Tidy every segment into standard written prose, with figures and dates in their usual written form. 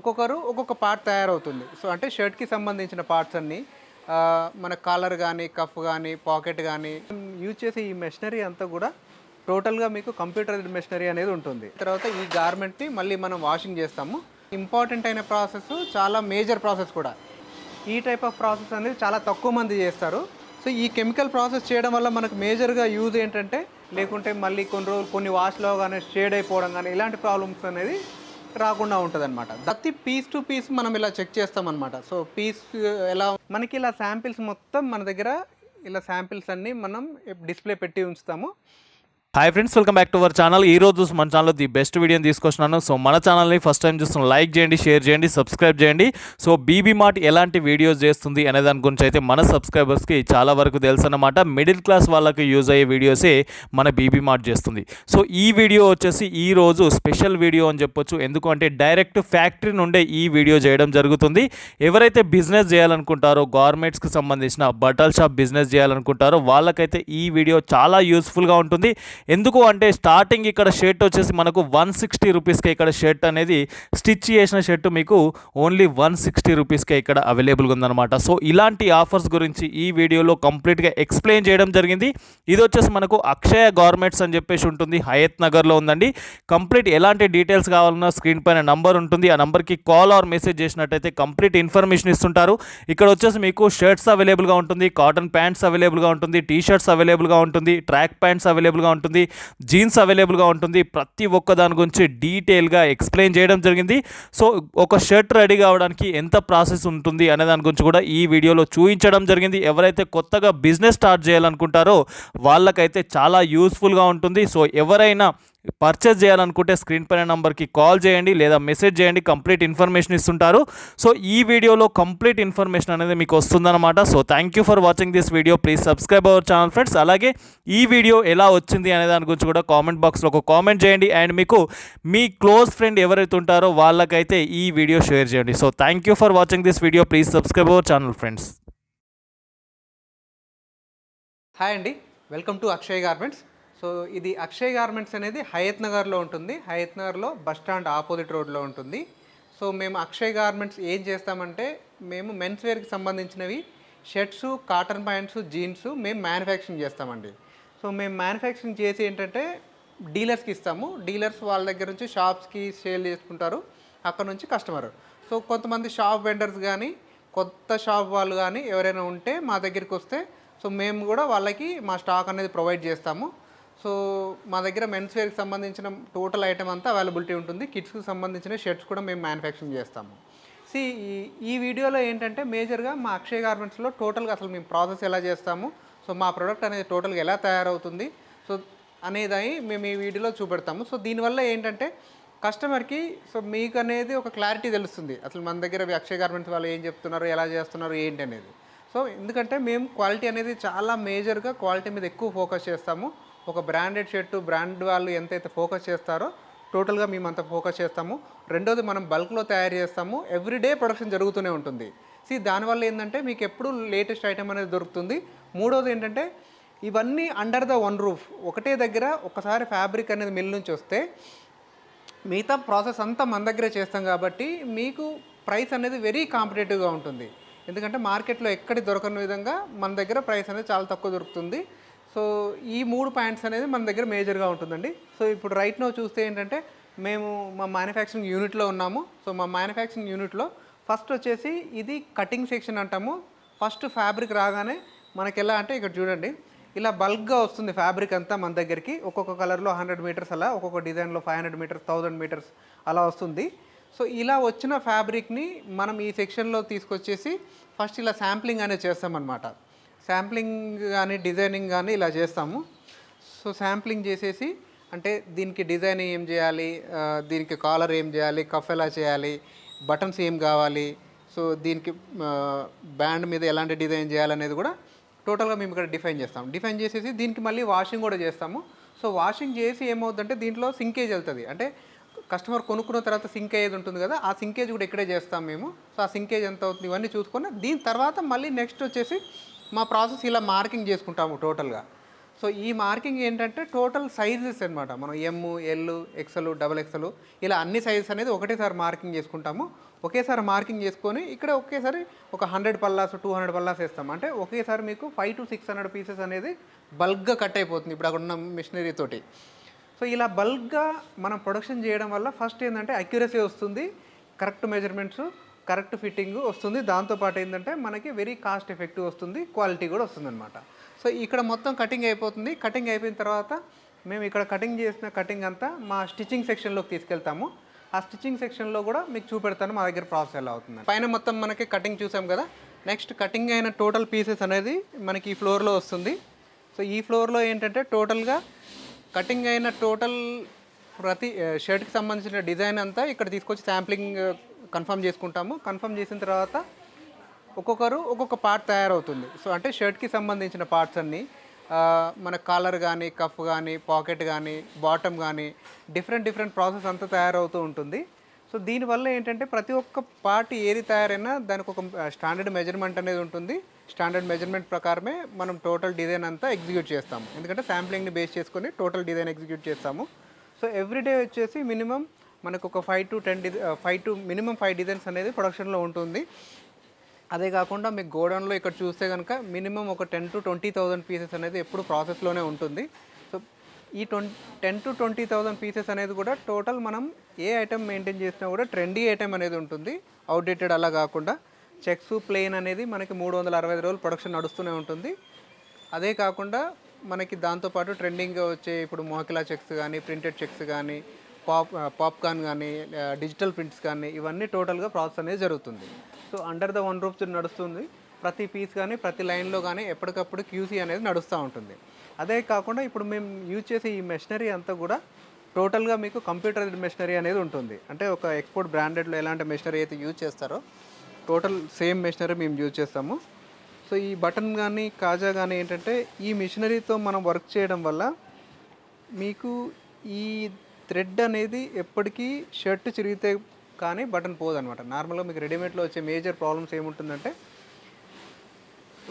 ఒక్కొక్కరు ఒక్కొక్క పార్ట్ తయారవుతుంది. సో, అంటే షర్ట్‌కి సంబంధించిన పార్ట్స్ అన్నీ మన కాలర్ గానీ, కఫ్ గానీ, పాకెట్ గానీ యూజ్ చేసే ఈ మెషినరీ అంతా గూడా టోటల్‌గా మీకు కంప్యూటరైజ్డ్ మెషినరీ అనేది ఉంటుంది. తర్వాత ఈ గార్మెంట్‌ని మళ్ళీ మనం వాషింగ్ చేస్తాము. ఇంపార్టెంట్ అయిన ప్రాసెస్ చాలా మేజర్ ప్రాసెస్ కూడా. ఈ టైప్ ఆఫ్ ప్రాసెస్ అనేది చాలా తక్కువ మంది చేస్తారు. సో, ఈ కెమికల్ ప్రాసెస్ చేయడం వల్ల మనకు మేజర్‌గా యూజ్ ఏంటంటే, లేకుంటే మళ్ళీ కొన్ని రోజులు కొన్ని వాష్‌లో గానీ షేడ్ అయిపోవడం గానీ ఇలాంటి ప్రాబ్లమ్స్ అనేది రాకుండా ఉంటదనమాట. ప్రతి పీస్ టు పీస్ మనం ఇలా చెక్ చేస్తామనమాట. సో, పీస్ ఎలా మనకి ఇలా శాంపిల్స్ మొత్తం మన దగ్గర ఇలా శాంపిల్స్ అన్నీ మనం డిస్‌ప్లే పెట్టి ఉంచుతాము. Hi friends, welcome back to our channel. ఈ రోజు మన ఛానల్లో ది బెస్ట్ వీడియోని తీసుకొచ్చినాను. సో మన ఛానల్ని ఫస్ట్ టైం చూస్తున్న లైక్ చేయండి, షేర్ చేయండి, సబ్స్క్రైబ్ చేయండి. సో బీబీ మార్ట్ ఎలాంటి వీడియోస్ చేస్తుంది అనే దాని గురించి అయితే మన సబ్స్క్రైబర్స్కి చాలా వరకు తెలుసు అన్నమాట. మిడిల్ క్లాస్ వాళ్ళకి యూజ్ అయ్యే వీడియోసే మన బీబీ మార్ట్ చేస్తుంది. సో ఈ వీడియో వచ్చేసి ఈ రోజు స్పెషల్ వీడియో అని చెప్పొచ్చు. ఎందుకంటే డైరెక్ట్ ఫ్యాక్టరీ నుండే ఈ వీడియో చేయడం జరుగుతుంది. ఎవరైతే బిజినెస్ చేయాలనుకుంటారో, గార్మెంట్స్కి సంబంధించిన బట్టల షాప్ బిజినెస్ చేయాలనుకుంటారో వాళ్ళకైతే ఈ వీడియో చాలా యూస్ఫుల్గా ఉంటుంది. ఎందుకు అంటే స్టార్టింగ్ ఇక్కడ షర్ట్ వచ్చేసి మనకు 160 రూపీస్కే ఇక్కడ షర్ట్ అనేది స్టిచ్ చేసిన షర్ట్ మీకు ఓన్లీ 160 రూపీస్కే ఇక్కడ అవైలబుల్గా ఉందన్నమాట. సో ఇలాంటి ఆఫర్స్ గురించి ఈ వీడియోలో కంప్లీట్గా ఎక్స్ప్లెయిన్ చేయడం జరిగింది. ఇది వచ్చేసి మనకు అక్షయ గార్మెంట్స్ అని చెప్పేసి ఉంటుంది, హయత్ నగర్లో ఉందండి. కంప్లీట్ ఎలాంటి డీటెయిల్స్ కావాలన్నా స్క్రీన్ పైన నంబర్ ఉంటుంది. ఆ నంబర్కి కాల్ ఆర్ మెసేజ్ చేసినట్టయితే కంప్లీట్ ఇన్ఫర్మేషన్ ఇస్తుంటారు. ఇక్కడ వచ్చేసి మీకు షర్ట్స్ అవైలబుల్గా ఉంటుంది, కాటన్ ప్యాంట్స్ అవైలబుల్గా ఉంటుంది, టీ షర్ట్స్ అవైలబుల్గా ఉంటుంది, ట్రాక్ ప్యాంట్స్ అవైలబుల్గా ఉంటుంది, జీన్స్ అవైలబుల్గా ఉంటుంది. ప్రతి ఒక్క దాని గురించి డీటెయిల్గా ఎక్స్ప్లెయిన్ చేయడం జరిగింది. సో ఒక షర్ట్ రెడీ కావడానికి ఎంత ప్రాసెస్ ఉంటుంది అనే దాని గురించి కూడా ఈ వీడియోలో చూపించడం జరిగింది. ఎవరైతే కొత్తగా బిజినెస్ స్టార్ట్ చేయాలనుకుంటారో వాళ్ళకైతే చాలా యూస్ఫుల్గా ఉంటుంది. సో ఎవరైనా పర్చేస్ చేయాలనుకుంటే స్క్రీన్ పైన నంబర్కి కాల్ చేయండి లేదా మెసేజ్ చేయండి, కంప్లీట్ ఇన్ఫర్మేషన్ ఇస్తుంటారు. సో ఈ వీడియోలో కంప్లీట్ ఇన్ఫర్మేషన్ అనేది మీకు వస్తుందన్నమాట. So thank you for watching this video. Please subscribe our channel friends. అలాగే ఈ వీడియో ఎలా వచ్చింది అనే దాని గురించి కూడా కామెంట్ బాక్స్లో ఒక కామెంట్ చేయండి. అండ్ మీకు మీ క్లోజ్ ఫ్రెండ్ ఎవరైతే ఉంటారో వాళ్ళకైతే ఈ వీడియో షేర్ చేయండి. So thank you for watching this video. Please subscribe our channel friends. Hi అండి, వెల్కమ్ టు అక్షయ్ గార్మెంట్స్. సో ఇది అక్షయ్ గార్మెంట్స్ అనేది హయత్ నగర్లో ఉంటుంది. హయత్ నగర్లో బస్ స్టాండ్ ఆపోజిట్ రోడ్లో ఉంటుంది. సో మేము అక్షయ్ గార్మెంట్స్ ఏం చేస్తామంటే, మేము మెన్స్ వేర్కి సంబంధించినవి షర్ట్స్, కాటన్ ప్యాంట్స్, జీన్స్ మేము మ్యానుఫ్యాక్చరింగ్ చేస్తామండి. సో మేము మ్యానుఫ్యాక్చరింగ్ చేసి ఏంటంటే డీలర్స్కి ఇస్తాము. డీలర్స్ వాళ్ళ దగ్గర నుంచి షాప్స్కి సేల్ చేసుకుంటారు, అక్కడ నుంచి కస్టమర్. సో కొంతమంది షాప్ వెండర్స్ కానీ, కొత్త షాప్ వాళ్ళు కానీ ఎవరైనా ఉంటే మా దగ్గరికి వస్తే సో మేము కూడా వాళ్ళకి మా స్టాక్ అనేది ప్రొవైడ్ చేస్తాము. సో మా దగ్గర మెన్స్ వేర్కి సంబంధించిన టోటల్ ఐటమ్ అంతా అవైలబిలిటీ ఉంటుంది. కిడ్స్కి సంబంధించిన షర్ట్స్ కూడా మేము మ్యానుఫ్యాక్చరింగ్ చేస్తాము. ఈ వీడియోలో ఏంటంటే మేజర్గా మా అక్షయ్ గార్మెంట్స్లో టోటల్గా అసలు మేము ప్రాసెస్ ఎలా చేస్తాము, సో మా ప్రోడక్ట్ అనేది టోటల్గా ఎలా తయారవుతుంది సో అనేది మేము ఈ వీడియోలో చూపెడతాము. సో దీనివల్ల ఏంటంటే కస్టమర్కి సో మీకు అనేది ఒక క్లారిటీ తెలుస్తుంది, అసలు మన దగ్గర అక్షయ్ గార్మెంట్స్ వాళ్ళు ఏం చెప్తున్నారు, ఎలా చేస్తున్నారు ఏంటి అనేది. సో ఎందుకంటే మేము క్వాలిటీ అనేది చాలా మేజర్గా క్వాలిటీ మీద ఎక్కువ ఫోకస్ చేస్తాము. ఒక బ్రాండెడ్ షర్టు బ్రాండ్ వాళ్ళు ఎంతైతే ఫోకస్ చేస్తారో టోటల్గా మేము అంత ఫోకస్ చేస్తాము. రెండోది మనం బల్క్లో తయారు చేస్తాము. ఎవ్రీడే ప్రొడక్షన్ జరుగుతూనే ఉంటుంది. దానివల్ల ఏంటంటే మీకు ఎప్పుడు లేటెస్ట్ ఐటమ్ అనేది దొరుకుతుంది. మూడోది ఏంటంటే ఇవన్నీ అండర్ ద వన్ రూఫ్, ఒకటే దగ్గర ఒకసారి ఫ్యాబ్రిక్ అనేది మిల్ నుంచి వస్తే మిగతా ప్రాసెస్ అంతా మన దగ్గరే చేస్తాం కాబట్టి మీకు ప్రైస్ అనేది వెరీ కాంపిటేటివ్గా ఉంటుంది. ఎందుకంటే మార్కెట్లో ఎక్కడి దొరకని విధంగా మన దగ్గర ప్రైస్ అనేది చాలా తక్కువ దొరుకుతుంది. సో ఈ 3 పాయింట్స్ అనేది మన దగ్గర మేజర్గా ఉంటుందండి. సో ఇప్పుడు రైట్ నో చూస్తే ఏంటంటే మేము మా మ్యానుఫ్యాక్చరింగ్ యూనిట్లో ఉన్నాము. సో మా మ్యానుఫ్యాక్చరింగ్ యూనిట్లో ఫస్ట్ వచ్చేసి ఇది కటింగ్ సెక్షన్ అంటాము. ఫస్ట్ ఫ్యాబ్రిక్ రాగానే మనకి ఎలా అంటే ఇక్కడ చూడండి, ఇలా బల్క్గా వస్తుంది ఫ్యాబ్రిక్ అంతా మన దగ్గరికి. ఒక్కొక్క కలర్లో 100 మీటర్స్ అలా, ఒక్కొక్క డిజైన్లో 500 మీటర్స్, 1000 మీటర్స్ అలా వస్తుంది. సో ఇలా వచ్చిన ఫ్యాబ్రిక్ని మనం ఈ సెక్షన్లో తీసుకొచ్చేసి ఫస్ట్ ఇలా శాంప్లింగ్ అనేది చేస్తామన్నమాట. శాంప్లింగ్ కానీ డిజైనింగ్ కానీ ఇలా చేస్తాము. సో శాంప్లింగ్ చేసేసి అంటే దీనికి డిజైన్ ఏం చేయాలి, దీనికి కాలర్ ఏం చేయాలి, కఫ్ ఎలా చేయాలి, బటన్స్ ఏం కావాలి, సో దీనికి బ్యాండ్ మీద ఎలాంటి డిజైన్ చేయాలనేది కూడా టోటల్గా మేము ఇక్కడ డిఫైన్ చేసేసి దీనికి మళ్ళీ వాషింగ్ కూడా చేస్తాము. సో వాషింగ్ చేసి ఏమవుతుందంటే దీంట్లో సింకేజ్ వెళ్తుంది. అంటే కస్టమర్ కొనుక్కున్న తర్వాత సింక్ అయ్యేది ఉంటుంది కదా, ఆ సింకేజ్ కూడా ఇక్కడే చేస్తాం మేము. సో ఆ సింకేజ్ ఎంత అవుతుంది ఇవన్నీ చూసుకొని దీని తర్వాత మళ్ళీ నెక్స్ట్ వచ్చేసి మా ప్రాసెస్ ఇలా మార్కింగ్ చేసుకుంటాము టోటల్గా. సో ఈ మార్కింగ్ ఏంటంటే టోటల్ సైజెస్ అనమాట. మనం ఎమ్, ఎల్, ఎక్సెల్, డబల్ ఎక్సెల్ ఇలా అన్ని సైజెస్ అనేది ఒకటేసారి మార్కింగ్ చేసుకుంటాము. ఒకేసారి మార్కింగ్ చేసుకొని ఇక్కడ ఒకేసారి ఒక 100 పల్లాస్ 200 పల్లాస్ వేస్తాం. అంటే ఒకేసారి మీకు 500 to 600 పీసెస్ అనేది బల్క్గా కట్ అయిపోతుంది ఇప్పుడు అక్కడ ఉన్న మిషనరీ తోటి. సో ఇలా బల్క్గా మనం ప్రొడక్షన్ చేయడం వల్ల ఫస్ట్ ఏంటంటే అక్యురసీ వస్తుంది, కరెక్ట్ మెజర్మెంట్స్, కరెక్ట్ ఫిట్టింగ్ వస్తుంది. దాంతోపాటు ఏంటంటే మనకి వెరీ కాస్ట్ ఎఫెక్టివ్ వస్తుంది, క్వాలిటీ కూడా వస్తుంది అనమాట. సో ఇక్కడ మొత్తం కటింగ్ అయిపోతుంది. కటింగ్ అయిపోయిన తర్వాత మేము ఇక్కడ కటింగ్ చేసిన కటింగ్ అంతా మా స్టిచ్చింగ్ సెక్షన్లోకి తీసుకెళ్తాము. ఆ స్టిచ్చింగ్ సెక్షన్లో కూడా మీకు చూపెడతాను మా దగ్గర ప్రాసెస్ ఎలా అవుతుంది. పైన మొత్తం మనకి కటింగ్ చూసాం కదా, నెక్స్ట్ కటింగ్ అయిన టోటల్ పీసెస్ అనేది మనకి ఈ ఫ్లోర్లో వస్తుంది. సో ఈ ఫ్లోర్లో ఏంటంటే టోటల్గా కటింగ్ అయిన టోటల్ ప్రతి షర్ట్కి సంబంధించిన డిజైన్ అంతా ఇక్కడ తీసుకొచ్చి శాంప్లింగ్ కన్ఫర్మ్ చేసుకుంటాము. కన్ఫర్మ్ చేసిన తర్వాత ఒక్కొక్కరు ఒక్కొక్క పార్ట్ తయారవుతుంది. సో అంటే షర్ట్కి సంబంధించిన పార్ట్స్ అన్నీ మన కాలర్ కానీ, కఫ్ కానీ, పాకెట్ కానీ, బాటమ్ కానీ డిఫరెంట్ ప్రాసెస్ అంతా తయారవుతూ ఉంటుంది. సో దీనివల్ల ఏంటంటే ప్రతి ఒక్క పార్ట్ ఏది తయారైనా దానికి ఒక స్టాండర్డ్ మెజర్మెంట్ అనేది ఉంటుంది. స్టాండర్డ్ మెజర్మెంట్ ప్రకారమే మనం టోటల్ డిజైన్ అంతా ఎగ్జిక్యూట్ చేస్తాము. ఎందుకంటే శాంప్లింగ్ని బేస్ చేసుకొని టోటల్ డిజైన్ ఎగ్జిక్యూట్ చేస్తాము. సో ఎవ్రీడే వచ్చేసి మినిమం మనకు ఒక 5 to మినిమం 5 డిజైన్స్ అనేది ప్రొడక్షన్లో ఉంటుంది. అదే కాకుండా మీకు గోడౌన్లో ఇక్కడ చూస్తే కనుక మినిమం ఒక 10 to 20,000 పీసెస్ అనేది ఎప్పుడు ప్రాసెస్లోనే ఉంటుంది. సో ఈ 10 to 20,000 పీసెస్ అనేది కూడా టోటల్ మనం ఏ ఐటెం మెయింటైన్ చేసినా కూడా ట్రెండీ ఐటెం అనేది ఉంటుంది, అవుట్డేటెడ్ అలా కాకుండా. చెక్స్ ప్లెయిన్ అనేది మనకి 365 రోజులు ప్రొడక్షన్ నడుస్తూనే ఉంటుంది. అదే కాకుండా మనకి దాంతోపాటు ట్రెండింగ్గా వచ్చే ఇప్పుడు మోకిలా చెక్స్ కానీ, ప్రింటెడ్ చెక్స్ కానీ, పాప్కార్న్ కానీ, డిజిటల్ ప్రింట్స్ కానీ ఇవన్నీ టోటల్గా ప్రాసెస్ అనేది జరుగుతుంది. So under the one roof నడుస్తుంది. ప్రతి పీస్ కానీ ప్రతి లైన్లో కానీ ఎప్పటికప్పుడు క్యూసీ అనేది నడుస్తూ ఉంటుంది. అదే కాకుండా ఇప్పుడు మేము యూజ్ చేసే ఈ మెషినరీ అంతా కూడా టోటల్గా మీకు కంప్యూటరైజ్డ్ మెషినరీ అనేది ఉంటుంది. అంటే ఒక ఎక్స్పోర్ట్ బ్రాండెడ్లో ఎలాంటి మెషినరీ అయితే యూజ్ చేస్తారో టోటల్ సేమ్ మెషినరీ మేము యూజ్ చేస్తాము. సో ఈ బటన్ కానీ కాజా కానీ ఏంటంటే ఈ మిషనరీతో మనం వర్క్ చేయడం వల్ల మీకు ఈ థ్రెడ్ అనేది ఎప్పటికీ షర్ట్ చిరిగితే కానీ బటన్ పోదనమాట. నార్మల్గా మీకు రెడీమేడ్లో వచ్చే మేజర్ ప్రాబ్లమ్స్ ఏముంటుందంటే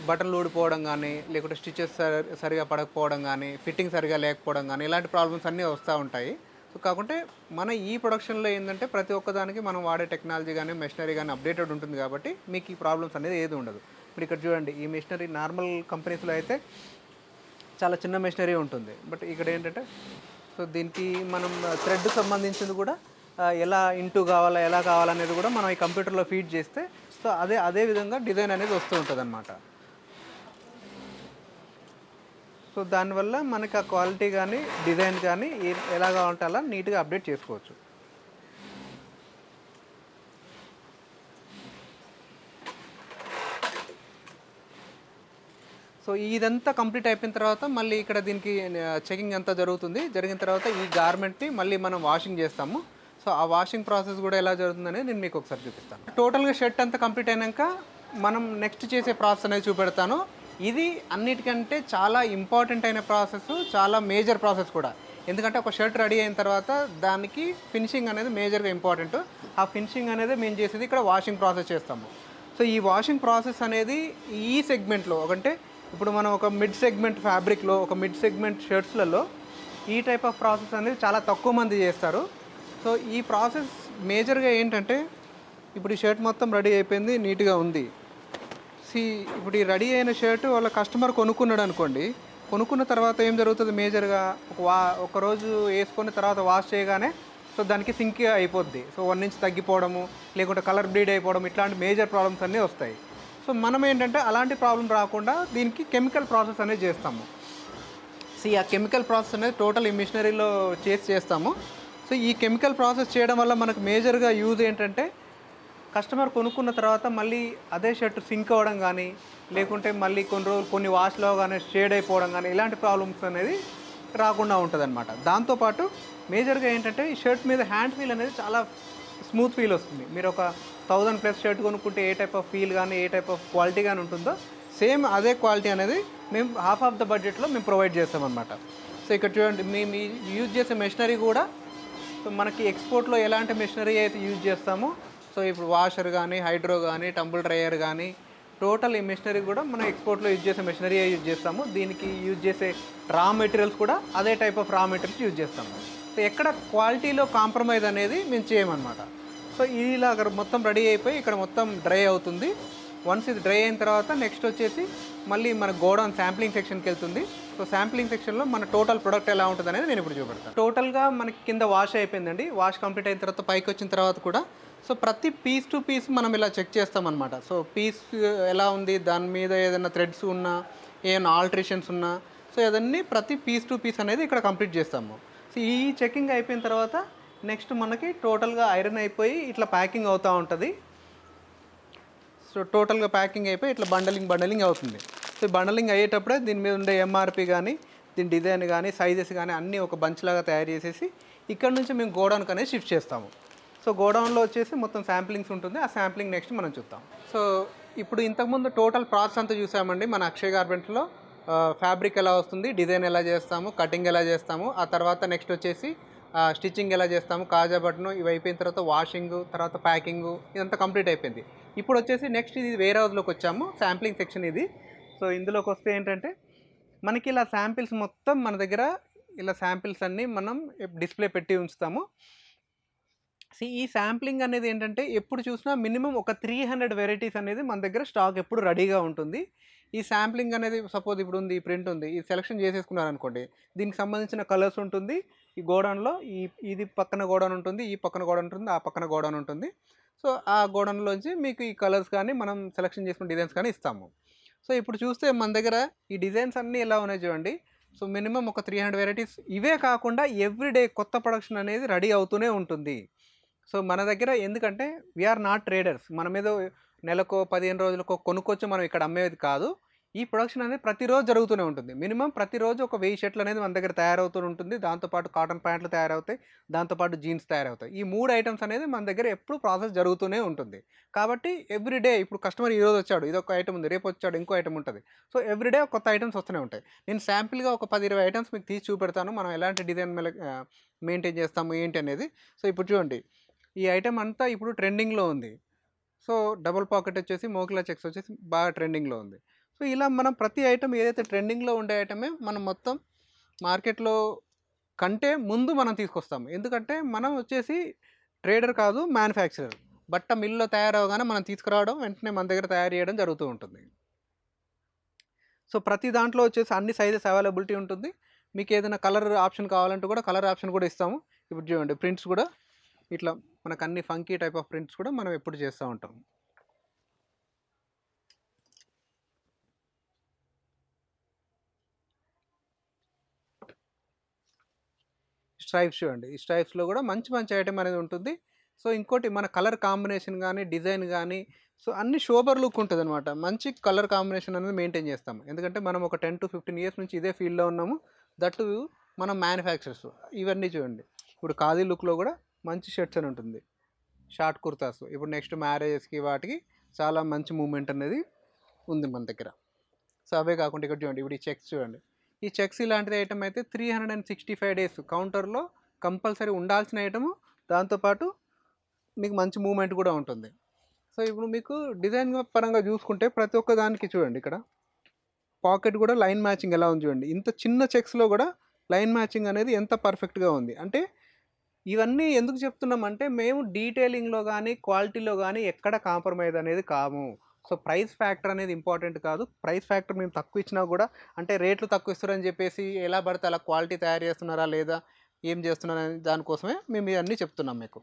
బటన్లు ఊడిపోవడం కానీ, లేకుంటే స్టిచెస్ సరిగా పడకపోవడం కానీ, ఫిట్టింగ్ సరిగా లేకపోవడం కానీ ఇలాంటి ప్రాబ్లమ్స్ అన్నీ వస్తూ ఉంటాయి. సో కాకుంటే మన ఈ ప్రొడక్షన్లో ఏంటంటే ప్రతి ఒక్కదానికి మనం వాడే టెక్నాలజీ కానీ మెషినరీ కానీ అప్డేటెడ్ ఉంటుంది కాబట్టి మీకు ఈ ప్రాబ్లమ్స్ అనేది ఏది ఉండదు. ఇప్పుడు ఇక్కడ చూడండి, ఈ మెషినరీ నార్మల్ కంపెనీస్లో అయితే చాలా చిన్న మెషినరీ ఉంటుంది. బట్ ఇక్కడ ఏంటంటే సో దీనికి మనం థ్రెడ్ సంబంధించింది కూడా ఎలా ఇంటూ కావాలా ఎలా కావాలనేది కూడా మనం ఈ కంప్యూటర్లో ఫీడ్ చేస్తే సో అదే విధంగా డిజైన్ అనేది వస్తూ ఉంటుంది అన్నమాట. సో దానివల్ల మనకి ఆ క్వాలిటీ కానీ డిజైన్ కానీ ఎలా కావాలంటే అలా నీట్గా అప్డేట్ చేసుకోవచ్చు. సో ఇదంతా కంప్లీట్ అయిపోయిన తర్వాత మళ్ళీ ఇక్కడ దీనికి చెకింగ్ అంతా జరుగుతుంది. జరిగిన తర్వాత ఈ గార్మెంట్ని మళ్ళీ మనం వాషింగ్ చేస్తాము. సో ఆ వాషింగ్ ప్రాసెస్ కూడా ఎలా జరుగుతుందనేది నేను మీకు ఒకసారి చూపిస్తాను. టోటల్గా షర్ట్ అంతా కంప్లీట్ అయినాక మనం నెక్స్ట్ చేసే ప్రాసెస్ అనేది చూపెడతాను. ఇది అన్నిటికంటే చాలా ఇంపార్టెంట్ అయిన ప్రాసెస్, చాలా మేజర్ ప్రాసెస్ కూడా. ఎందుకంటే ఒక షర్ట్ రెడీ అయిన తర్వాత దానికి ఫినిషింగ్ అనేది మేజర్గా ఇంపార్టెంట్. ఆ ఫినిషింగ్ అనేది మేము చేసేది ఇక్కడ వాషింగ్ ప్రాసెస్ చేస్తాము. సో ఈ వాషింగ్ ప్రాసెస్ అనేది ఈ సెగ్మెంట్లో అంటే ఇప్పుడు మనం ఒక మిడ్ సెగ్మెంట్ ఫ్యాబ్రిక్లో, ఒక మిడ్ సెగ్మెంట్ షర్ట్స్లలో ఈ టైప్ ఆఫ్ ప్రాసెస్ అనేది చాలా తక్కువ మంది చేస్తారు. సో ఈ ప్రాసెస్ మేజర్గా ఏంటంటే ఇప్పుడు ఈ షర్ట్ మొత్తం రెడీ అయిపోయింది, నీట్గా ఉంది. ఇప్పుడు ఈ రెడీ అయిన షర్ట్ వాళ్ళ కస్టమర్ కొనుక్కున్నాడు అనుకోండి, కొనుక్కున్న తర్వాత ఏం జరుగుతుంది మేజర్గా ఒక రోజు వేసుకున్న తర్వాత వాష్ చేయగానే సో దానికి సింక్ అయిపోద్ది. సో 1 ఇంచ్ తగ్గిపోవడము, లేకుంటే కలర్ బ్లీడ్ అయిపోవడం, ఇట్లాంటి మేజర్ ప్రాబ్లమ్స్ అన్నీ వస్తాయి. సో మనం ఏంటంటే అలాంటి ప్రాబ్లం రాకుండా దీనికి కెమికల్ ప్రాసెస్ అనేది చేస్తాము. ఆ కెమికల్ ప్రాసెస్ అనేది టోటల్ ఈ మిషనరీలో చేస్తాము. సో ఈ కెమికల్ ప్రాసెస్ చేయడం వల్ల మనకు మేజర్గా యూజ్ ఏంటంటే కస్టమర్ కొనుక్కున్న తర్వాత మళ్ళీ అదే షర్ట్ సింక్ అవ్వడం కానీ, లేకుంటే మళ్ళీ కొన్ని వాష్లో కానీ షేడ్ అయిపోవడం కానీ ఇలాంటి ప్రాబ్లమ్స్ అనేది రాకుండా ఉంటుంది అనమాట. దాంతోపాటు మేజర్గా ఏంటంటే ఈ షర్ట్ మీద హ్యాండ్ ఫీల్ అనేది చాలా స్మూత్ ఫీల్ వస్తుంది. మీరు ఒక 1000+ షర్ట్ కొనుక్కుంటే ఏ టైప్ ఆఫ్ ఫీల్ కానీ ఏ టైప్ ఆఫ్ క్వాలిటీ కానీ ఉంటుందో సేమ్ అదే క్వాలిటీ అనేది మేము హాఫ్ ఆఫ్ ద బడ్జెట్లో మేము ప్రొవైడ్ చేస్తామన్నమాట. సో ఇక్కడ చూడండి, మేము యూజ్ చేసే మెషినరీ కూడా సో మనకి ఎక్స్పోర్ట్లో ఎలాంటి మెషినరీ అయితే యూజ్ చేస్తామో సో ఇప్పుడు వాషర్ కానీ, హైడ్రో కానీ, టంబుల్ డ్రైయర్ కానీ, టోటల్ ఈ మెషినరీ కూడా మనం ఎక్స్పోర్ట్లో యూజ్ చేసే మెషినరీ యూజ్ చేస్తాము. దీనికి యూజ్ చేసే రా మెటీరియల్స్ కూడా అదే టైప్ ఆఫ్ రా మెటీరియల్స్ యూజ్ చేస్తాము. సో ఎక్కడ క్వాలిటీలో కాంప్రమైజ్ అనేది మేము చేయమన్నమాట. సో ఇలా మొత్తం రెడీ అయిపోయి ఇక్కడ మొత్తం డ్రై అవుతుంది. వన్స్ ఇది డ్రై అయిన తర్వాత నెక్స్ట్ వచ్చేసి మళ్ళీ మన గోడౌన్ శాంప్లింగ్ సెక్షన్కి వెళ్తుంది. సో శాంప్లింగ్ సెక్షన్లో మన టోటల్ ప్రొడక్ట్ ఎలా ఉంటుంది అనేది నేను ఇప్పుడు చూపెడతాను. టోటల్గా మనకి కింద వాష్ అయిపోయిందండి. వాష్ కంప్లీట్ అయిన తర్వాత పైకి వచ్చిన తర్వాత కూడా సో ప్రతి పీస్ టు పీస్ మనం ఇలా చెక్ చేస్తామన్నమాట. సో పీస్ ఎలా ఉంది, దాని మీద ఏదైనా థ్రెడ్స్ ఉన్నా, ఏమైనా ఆల్టరేషన్స్ ఉన్నా, సో అదన్నీ ప్రతి పీస్ టు పీస్ అనేది ఇక్కడ కంప్లీట్ చేస్తాము. సో ఈ చెకింగ్ అయిపోయిన తర్వాత నెక్స్ట్ మనకి టోటల్గా ఐరన్ అయిపోయి ఇట్లా ప్యాకింగ్ అవుతూ ఉంటుంది. సో టోటల్గా ప్యాకింగ్ అయిపోయి ఇట్లా బండలింగ్ అవుతుంది. సో బండలింగ్ అయ్యేటప్పుడే దీని మీద ఉండే ఎంఆర్పి కానీ, దీని డిజైన్ కానీ, సైజెస్ కానీ అన్నీ ఒక బంచ్ లాగా తయారు చేసేసి ఇక్కడ నుంచి మేము గోడౌన్కి అనేది షిఫ్ట్ చేస్తాము. సో గోడౌన్లో వచ్చేసి మొత్తం శాంప్లింగ్స్ ఉంటుంది. ఆ శాంప్లింగ్ నెక్స్ట్ మనం చూద్దాం. సో ఇప్పుడు ఇంతకుముందు టోటల్ ప్రాసెస్ అంతా చూసామండి మన అక్షయ్ గార్మెంట్స్లో. ఫ్యాబ్రిక్ ఎలా వస్తుంది, డిజైన్ ఎలా చేస్తాము, కటింగ్ ఎలా చేస్తాము, ఆ తర్వాత నెక్స్ట్ వచ్చేసి స్టిచ్చింగ్ ఎలా చేస్తాము, కాజా బటను, ఇవి అయిపోయిన తర్వాత వాషింగ్, తర్వాత ప్యాకింగ్, ఇదంతా కంప్లీట్ అయిపోయింది. ఇప్పుడు వచ్చేసి నెక్స్ట్ ఇది వేర్ హౌస్లోకి వచ్చాము. శాంప్లింగ్ సెక్షన్ ఇది. సో ఇందులోకి వస్తే ఏంటంటే మనకి ఇలా శాంపిల్స్ మొత్తం మన దగ్గర ఇలా శాంపిల్స్ అన్నీ మనం డిస్ప్లే పెట్టి ఉంచుతాము. ఈ శాంప్లింగ్ అనేది ఏంటంటే ఎప్పుడు చూసినా మినిమం ఒక 300 వెరైటీస్ అనేది మన దగ్గర స్టాక్ ఎప్పుడు రెడీగా ఉంటుంది. ఈ శాంప్లింగ్ అనేది సపోజ్ ఇప్పుడు ఉంది, ఈ ప్రింట్ ఉంది, ఇది సెలెక్షన్ చేసేసుకున్నారనుకోండి, దీనికి సంబంధించిన కలర్స్ ఉంటుంది. ఈ గోడౌన్లో ఇది పక్కన గోడౌన్ ఉంటుంది, ఈ పక్కన గోడౌన్ ఉంటుంది, ఆ పక్కన గోడౌన్ ఉంటుంది. సో ఆ గోడౌన్లోంచి మీకు ఈ కలర్స్ కానీ మనం సెలెక్షన్ చేసుకున్న డిజైన్స్ కానీ ఇస్తాము. సో ఇప్పుడు చూస్తే మన దగ్గర ఈ డిజైన్స్ అన్నీ ఎలా ఉన్నాయి చూడండి. సో మినిమం ఒక 300 వెరైటీస్. ఇవే కాకుండా ఎవ్రీడే కొత్త ప్రొడక్షన్ అనేది రెడీ అవుతూనే ఉంటుంది. సో మన దగ్గర ఎందుకంటే వీఆర్ నాట్ ట్రేడర్స్. మన మీద నెలకో 15 రోజులకో కొనుక్కొచ్చి మనం ఇక్కడ అమ్మేది కాదు. ఈ ప్రొడక్షన్ అనేది ప్రతిరోజు జరుగుతూనే ఉంటుంది. మినిమం ప్రతిరోజు ఒక 1000 షర్ట్లు అనేది మన దగ్గర తయారవుతూ ఉంటుంది. దాంతోపాటు కాటన్ ప్యాంట్లు తయారవుతాయి, దాంతోపాటు జీన్స్ తయారవుతాయి. ఈ 3 ఐటమ్స్ అనేది మన దగ్గర ఎప్పుడు ప్రాసెస్ జరుగుతూనే ఉంటుంది. కాబట్టి ఎవ్రీడే ఇప్పుడు కస్టమర్ ఈరోజు వచ్చాడు, ఇదొక ఐటమ్ ఉంది, రేపు వచ్చాడు ఇంకో ఐటమ్ ఉంటుంది. సో ఎవ్రీడే కొత్త ఐటమ్స్ వస్తూనే ఉంటాయి. నేను శాంపిల్గా ఒక 10-20 ఐటమ్స్ మీకు తీసి చూపెడతాను. మనం ఎలాంటి డిజైన్ మెయింటైన్ చేస్తాము ఏంటి అనేది. సో ఇప్పుడు చూడండి, ఈ ఐటమ్ అంతా ఇప్పుడు ట్రెండింగ్లో ఉంది. సో డబుల్ పాకెట్ వచ్చేసి మోకిలా చెక్స్ వచ్చేసి బాగా ట్రెండింగ్లో ఉంది. సో ఇలా మనం ప్రతి ఐటమ్ ఏదైతే ట్రెండింగ్లో ఉండే ఐటమే మనం మొత్తం మార్కెట్లో కంటే ముందు మనం తీసుకొస్తాము. ఎందుకంటే మనం వచ్చేసి ట్రేడర్ కాదు, మ్యానుఫ్యాక్చరర్. బట్ట మిల్లో తయారవగానే మనం తీసుకురావడం, వెంటనే మన దగ్గర తయారు చేయడం జరుగుతూ ఉంటుంది. సో ప్రతి దాంట్లో వచ్చేసి అన్ని సైజెస్ అవైలబిలిటీ ఉంటుంది. మీకు ఏదైనా కలర్ ఆప్షన్ కావాలంటే కూడా కలర్ ఆప్షన్ కూడా ఇస్తాము. ఇప్పుడు చూడండి, ప్రింట్స్ కూడా ఇట్లా మనకు అన్ని ఫంకీ టైప్ ఆఫ్ ప్రింట్స్ కూడా మనం ఎప్పుడు చేస్తూ ఉంటాం. స్ట్రైప్స్ చూడండి, ఈ స్ట్రైప్స్లో కూడా మంచి మంచి ఐటమ్ అనేది ఉంటుంది. సో ఇంకోటి మన కలర్ కాంబినేషన్ కానీ, డిజైన్ కానీ, సో అన్ని షోబర్ లుక్ ఉంటుంది అనమాట. మంచి కలర్ కాంబినేషన్ అనేది మెయింటైన్ చేస్తాము. ఎందుకంటే మనం ఒక 10 to 15 ఇయర్స్ నుంచి ఇదే ఫీల్డ్లో ఉన్నాము. దట్టు మనం మ్యానుఫ్యాక్చర్స్. ఇవన్నీ చూడండి, ఇప్పుడు ఖాదీ లుక్లో కూడా మంచి షర్ట్స్ అని ఉంటుంది, షార్ట్ కుర్తాస్. ఇప్పుడు నెక్స్ట్ మ్యారేజెస్కి వాటికి చాలా మంచి మూమెంట్ అనేది ఉంది మన దగ్గర. సో అవే కాకుండా ఇక్కడ చూడండి, ఇప్పుడు ఈ చెక్స్ చూడండి. ఈ చెక్స్ ఇలాంటిది ఐటమ్ అయితే 365 డేస్ కౌంటర్లో కంపల్సరీ ఉండాల్సిన ఐటము. దాంతోపాటు మీకు మంచి మూమెంట్ కూడా ఉంటుంది. సో ఇప్పుడు మీకు డిజైన్ పరంగా చూసుకుంటే ప్రతి ఒక్క దానికి చూడండి, ఇక్కడ పాకెట్ కూడా లైన్ మ్యాచింగ్ ఎలా ఉంది చూడండి. ఇంత చిన్న చెక్స్లో కూడా లైన్ మ్యాచింగ్ అనేది ఎంత పర్ఫెక్ట్గా ఉంది అంటే. ఇవన్నీ ఎందుకు చెప్తున్నామంటే మేము డీటెయిలింగ్లో కానీ క్వాలిటీలో కానీ ఎక్కడ కాంప్రమైజ్ అనేది కాము. సో ప్రైస్ ఫ్యాక్టర్ అనేది ఇంపార్టెంట్ కాదు. ప్రైస్ ఫ్యాక్టర్ మేము తక్కువ ఇచ్చినా కూడా, అంటే రేట్లు తక్కువ ఇస్తారని చెప్పేసి ఎలా పడితే అలా క్వాలిటీ తయారు చేస్తున్నారా లేదా ఏం చేస్తున్నారని దానికోసమే మేము ఇవన్నీ చెప్తున్నాం మీకు.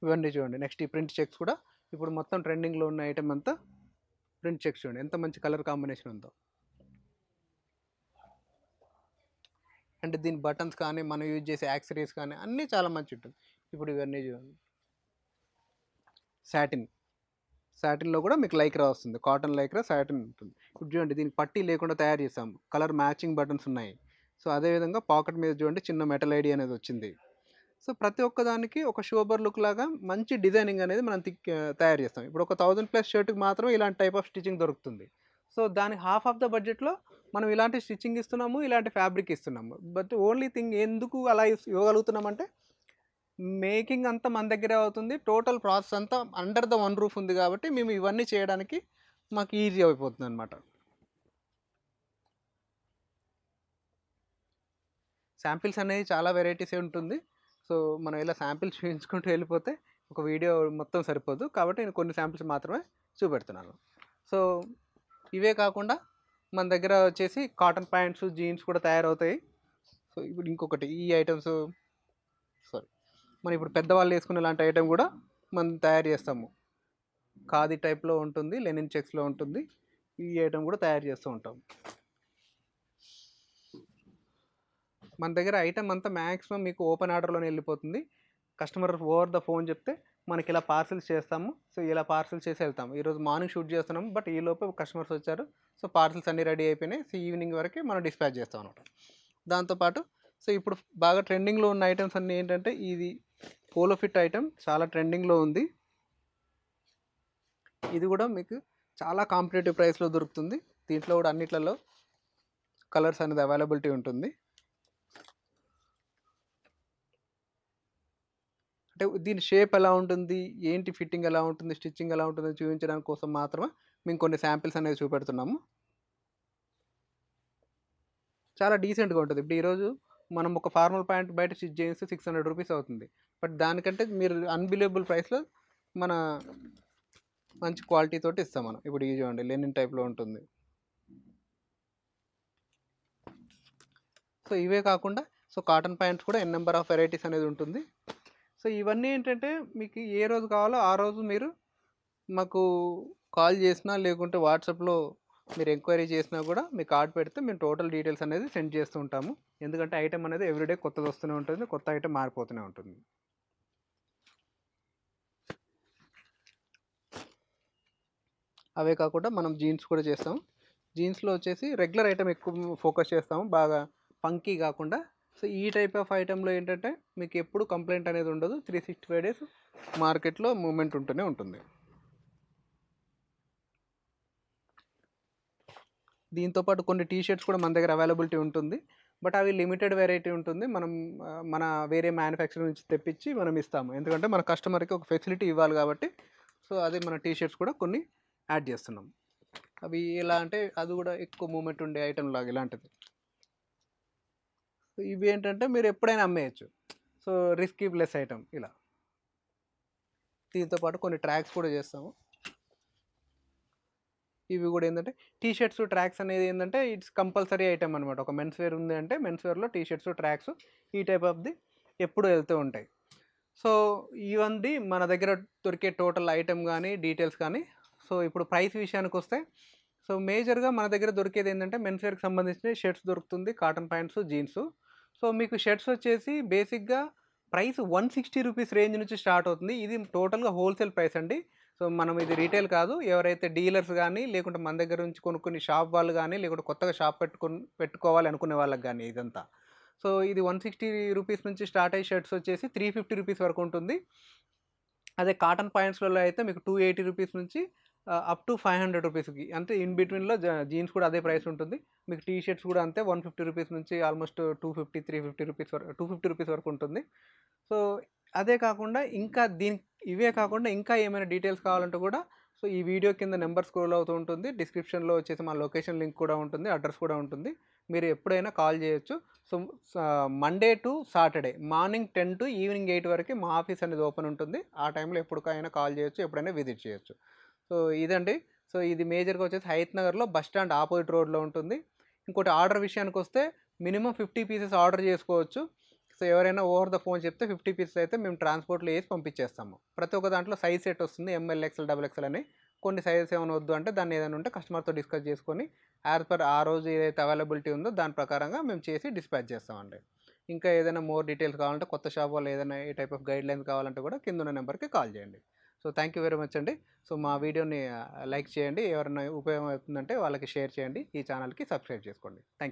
ఇవన్నీ చూడండి. నెక్స్ట్ ఈ ప్రింట్ చెక్స్ కూడా ఇప్పుడు మొత్తం ట్రెండింగ్లో ఉన్న ఐటమ్ అంతా ప్రింట్ చెక్స్ చూడండి, ఎంత మంచి కలర్ కాంబినేషన్ ఉందో. అంటే దీని బటన్స్ కానీ, మనం యూజ్ చేసే యాక్సరీస్ కానీ అన్నీ చాలా మంచి ఉంటుంది. ఇప్పుడు ఇవన్నీ చూడండి, సాటిన్లో కూడా మీకు లైక్రా వస్తుంది, కాటన్ లైక్రా సాటిన్ ఉంటుంది. ఇప్పుడు చూడండి, దీనికి పట్టీ లేకుండా తయారు చేసాము, కలర్ మ్యాచింగ్ బటన్స్ ఉన్నాయి. సో అదేవిధంగా పాకెట్ మీద చూడండి చిన్న మెటల్ ఐడి అనేది వచ్చింది. సో ప్రతి ఒక్క దానికి ఒక షోబర్ లుక్ లాగా మంచి డిజైనింగ్ అనేది మనం తయారు చేస్తాం. ఇప్పుడు ఒక 1000+ షర్ట్కి మాత్రమే ఇలాంటి టైప్ ఆఫ్ స్టిచ్చింగ్ దొరుకుతుంది. సో దానికి హాఫ్ ఆఫ్ ద బడ్జెట్లో మనం ఇలాంటి స్టిచ్చింగ్ ఇస్తున్నాము, ఇలాంటి ఫ్యాబ్రిక్ ఇస్తున్నాము. బట్ ఓన్లీ థింగ్ ఎందుకు అలా ఇవ్వగలుగుతున్నామంటే మేకింగ్ అంతా మన దగ్గరే అవుతుంది. టోటల్ ప్రాసెస్ అంతా అండర్ ద వన్ రూఫ్ ఉంది కాబట్టి మేము ఇవన్నీ చేయడానికి మాకు ఈజీ అయిపోతుందనమాట. శాంపిల్స్ అనేవి చాలా వెరైటీసే ఉంటుంది. సో, మనం ఇలా శాంపిల్స్ చూయించుకుంటూ వెళ్ళిపోతే ఒక వీడియో మొత్తం సరిపోదు. కాబట్టి నేను కొన్ని శాంపిల్స్ మాత్రమే చూపెడుతున్నాను. సో, ఇవే కాకుండా మన దగ్గర వచ్చేసి కాటన్ ప్యాంట్స్, జీన్స్ కూడా తయారవుతాయి. సో, ఇప్పుడు ఇంకొకటి ఈ ఐటమ్స్ సారీ మనం ఇప్పుడు పెద్దవాళ్ళు వేసుకునే లాంటి ఐటమ్ కూడా మనం తయారు చేస్తాము. ఖాదీ టైప్‌లో ఉంటుంది. లెనిన్ చెక్స్‌లో ఉంటుంది. ఈ ఐటమ్ కూడా తయారు చేస్తూ ఉంటాం. మన దగ్గర ఐటమ్ అంతా మ్యాక్సిమం మీకు ఓపెన్ ఆర్డర్‌లోనే వెళ్ళిపోతుంది. కస్టమర్ ఓవర్ ద ఫోన్ చెప్తే మనకి ఇలా పార్సెల్స్ చేస్తాము. సో, ఇలా పార్సెల్స్ చేసి వెళ్తాము. ఈరోజు మార్నింగ్ షూట్ చేస్తున్నాము. బట్ ఈలోపు కస్టమర్స్ వచ్చారు. సో, పార్సెల్స్ అన్నీ రెడీ అయిపోయినాయి. సో, ఈవినింగ్ వరకే మనం డిస్పాచ్ చేస్తాం అనమాట. దాంతోపాటు సో, ఇప్పుడు బాగా ట్రెండింగ్‌లో ఉన్న ఐటమ్స్ అన్నీ ఏంటంటే ఇది పోలో ఫిట్ ఐటమ్ చాలా ట్రెండింగ్‌లో ఉంది. ఇది కూడా మీకు చాలా కాంపిటేటివ్ ప్రైస్‌లో దొరుకుతుంది. దీంట్లో కూడా అన్నిట్లలో కలర్స్ అనేది అవైలబిలిటీ ఉంటుంది. అంటే దీని షేప్ ఎలా ఉంటుంది, ఏంటి ఫిట్టింగ్ ఎలా ఉంటుంది, స్టిచ్చింగ్ ఎలా ఉంటుందో చూపించడానికి కోసం మాత్రమే మేము కొన్ని శాంపిల్స్ అనేవి చూపెడుతున్నాము. చాలా డీసెంట్‌గా ఉంటది. ఇప్పుడు ఈరోజు మనం ఒక ఫార్మల్ ప్యాంట్ బయట స్టిచ్ చేయిస్తే ₹600 అవుతుంది. బట్ దానికంటే మీరు అన్‌బిలీవబుల్ ప్రైస్‌లో మన మంచి క్వాలిటీ తోటి ఇస్తాం మనం. ఇప్పుడు ఇది చూడండి లెనిన్ టైప్‌లో ఉంటుంది. సో, ఇవే కాకుండా సో, కాటన్ ప్యాంట్స్ కూడా ఎన్ నంబర్ ఆఫ్ వెరైటీస్ అనేది ఉంటుంది. సో, ఇవన్నీ ఏంటంటే మీకు ఏ రోజు కావాలో ఆ రోజు మీరు మాకు కాల్ చేసినా లేకుంటే వాట్సాప్‌లో మీరు ఎంక్వైరీ చేసినా కూడా మీకు కార్డ్ పెడితే మేము టోటల్ డీటెయిల్స్ అనేది సెండ్ చేస్తూ ఉంటాము. ఎందుకంటే ఐటెమ్ అనేది ఎవ్రీడే కొత్తది వస్తూనే ఉంటుంది. కొత్త ఐటెమ్ మారిపోతూనే ఉంటుంది. అవే కాకుండా మనం జీన్స్ కూడా చేస్తాము. జీన్స్‌లో వచ్చేసి రెగ్యులర్ ఐటెమ్ ఎక్కువ ఫోకస్ చేస్తాము. బాగా ఫంకీ కాకుండా. సో, ఈ టైప్ ఆఫ్ ఐటెమ్‌లో ఏంటంటే మీకు ఎప్పుడు కంప్లెయింట్ అనేది ఉండదు. 365 డేస్ మార్కెట్‌లో మూవ్‌మెంట్ ఉంటూనే ఉంటుంది. దీంతో పాటు కొన్ని టీ షర్ట్స్ కూడా మన దగ్గర అవైలబిలిటీ ఉంటుంది. బట్ అవి లిమిటెడ్ వెరైటీ ఉంటుంది. మనం మన వేరే మ్యానుఫ్యాక్చరర్ నుంచి తెప్పించి మనం ఇస్తాము. ఎందుకంటే మన కస్టమర్‌కి ఒక ఫెసిలిటీ ఇవ్వాలి కాబట్టి. సో, అదే మన టీ షర్ట్స్ కూడా కొన్ని యాడ్ చేస్తున్నాం. అవి ఎలా అంటే అది కూడా ఎక్కువ మూవ్‌మెంట్ ఉండే ఐటెమ్ లాగా ఇలాంటిది. ఇవి ఏంటంటే మీరు ఎప్పుడైనా అమ్మేయచ్చు. సో, రిస్కీ ప్లస్ ఐటెమ్ ఇలా. దీంతో పాటు కొన్ని ట్రాక్స్ కూడా చేస్తాము. ఇవి కూడా ఏంటంటే టీ షర్ట్స్, ట్రాక్స్ అనేది ఏంటంటే ఇట్స్ కంపల్సరీ ఐటెమ్ అనమాట. ఒక మెన్స్ వేర్ ఉంది అంటే మెన్స్ వేర్‌లో టీ షర్ట్స్, ట్రాక్స్ ఈ టైప్ ఆఫ్‌ది ఎప్పుడు వెళ్తూ ఉంటాయి. సో, ఇవన్నీ మన దగ్గర దొరికే టోటల్ ఐటెమ్ గానీ, డీటెయిల్స్ కానీ. సో, ఇప్పుడు ప్రైస్ విషయానికొస్తే సో, మేజర్‌గా మన దగ్గర దొరికేదేంటంటే మెన్స్ వేర్‌కి సంబంధించిన షర్ట్స్ దొరుకుతుంది. Cotton pants, jeans. సో, మీకు షర్ట్స్ వచ్చేసి బేసిక్‌గా ప్రైస్ ₹160 రేంజ్ నుంచి స్టార్ట్ అవుతుంది. ఇది టోటల్‌గా హోల్‌సేల్ ప్రైస్ అండి. సో, మనం ఇది రీటైల్ కాదు. ఎవరైతే డీలర్స్ గానీ, లేకుంటే మన దగ్గర నుంచి కొనుక్కునే షాప్ వాళ్ళు గానీ, లేకుంటే కొత్తగా షాప్ పెట్టుకోవాలి అనుకునే వాళ్ళకి గానీ ఇదంతా. సో, ఇది ₹160 నుంచి స్టార్ట్ అయ్యే షర్ట్స్ వచ్చేసి ₹350 వరకు ఉంటుంది. అదే కాటన్ పాయింట్స్‌లలో అయితే మీకు ₹280 నుంచి అప్ టు ₹500కి అంటే ఇన్ బిట్వీన్‌లో జీన్స్ కూడా అదే ప్రైస్ ఉంటుంది. మీకు టీ షర్ట్స్ కూడా అంతే ₹150 నుంచి ఆల్మోస్ట్ 250, ₹350 వరకు ₹250 వరకు ఉంటుంది. సో, అదే కాకుండా ఇంకా ఇవే కాకుండా ఇంకా ఏమైనా డీటెయిల్స్ కావాలంటే కూడా సో, ఈ వీడియో కింద నంబర్ స్క్రోల్ అవుతూ ఉంటుంది. డిస్క్రిప్షన్‌లో వచ్చేసి మా లొకేషన్ లింక్ కూడా ఉంటుంది. అడ్రెస్ కూడా ఉంటుంది. మీరు ఎప్పుడైనా కాల్ చేయొచ్చు. So, Monday to Saturday morning 10 to evening 8 వరకు మా ఆఫీస్ అనేది ఓపెన్ ఉంటుంది. ఆ టైంలో ఎప్పటికైనా కాల్ చేయొచ్చు. ఎప్పుడైనా విజిట్ చేయొచ్చు. సో, ఇదండి. సో, ఇది మేజర్‌గా వచ్చేసి హయత్ నగర్‌లో బస్ స్టాండ్ ఆపోజిట్ రోడ్‌లో ఉంటుంది. ఇంకోటి ఆర్డర్ విషయానికొస్తే మినిమమ్ 50 పీసెస్ ఆర్డర్ చేసుకోవచ్చు. సో, ఎవరైనా ఓవర్ ద ఫోన్ చెప్తే 50 పీసెస్ అయితే మేము ట్రాన్స్‌పోర్ట్‌లో ఏసి పంపించేస్తాము. ప్రతి ఒక్క దాంట్లో సైజ్ సెట్ వస్తుంది. ఎంఎల్, ఎక్స్ఎల్, డబుల్ ఎక్స్ఎల్ అని. కొన్ని సైజెస్ ఏమైనా వద్దు అంటే దాన్ని ఏదైనా ఉంటే కస్టమర్‌తో డిస్కస్ చేసుకొని యాజ్ పర్ ఆ రోజు ఏదైతే అవైలబిలిటీ ఉందో దాని ప్రకారంగా మేము చేసి డిస్పాచ్ చేస్తామండి. ఇంకా ఏదైనా మోర్ డీటెయిల్స్ కావాలంటే కొత్త షాప్ వాళ్ళు ఏదైనా ఏ టైప్ ఆఫ్ గైడ్‌లైన్స్ కావాలంటే కూడా కిందున్న నెంబర్‌కి కాల్ చేయండి. So, thank you very much అండి. సో, మా వీడియోని లైక్ చేయండి. ఎవరైనా ఉపయోగం అవుతుందంటే వాళ్ళకి షేర్ చేయండి. ఈ ఛానల్‌కి సబ్స్క్రైబ్ చేసుకోండి. Thank you.